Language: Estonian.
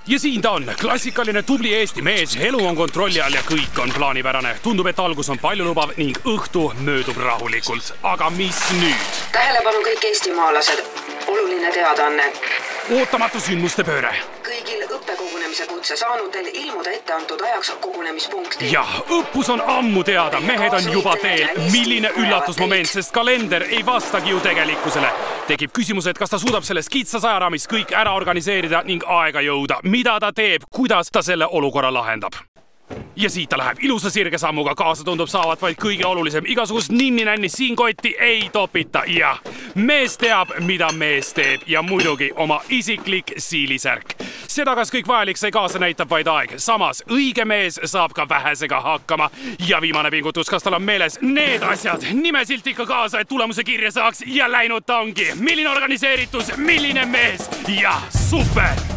Ja siin ta on, klassikaline tubli Eesti mees, elu on kontrolli all ja kõik on plaanipärane. Tundub, et algus on paljulubav ning õhtu möödub rahulikult. Aga mis nüüd? Tähelepanu kõik eestimaalased. Oluline teadaanne. Ootamatu sündmuste pööre. Kõigil õppekogunemise kutse saanutel ilmuda ette antud ajaks kogunemispunkti. Jah, õppus on ammu teada, mehed on juba teel. Milline üllatusmoment, sest kalender ei vastagi ju tegelikkusele. Tekib küsimus, et kas ta suudab selles kitsas ajaraamis kõik ära organiseerida ning aega jõuda. Mida ta teeb, kuidas ta selle olukorra lahendab? Ja siit ta läheb ilusa sirge sammuga, kaasa tundub saavat vaid kõige olulisem. Igasugust ninni-nänni siin kotti ei topita. Ja mees teab, mida mees teeb ja muidugi oma isiklik siilisärk. Seda, kas kõik vajalik sai kaasa, näitab vaid aeg. Samas, õige mees saab ka vähesega hakkama. Ja viimane pingutus, kas tal on meeles need asjad. Nimesilt ikka kaasa, et tulemuse kirja saaks ja läinud ta ongi. Milline organiseeritus, milline mees ja super!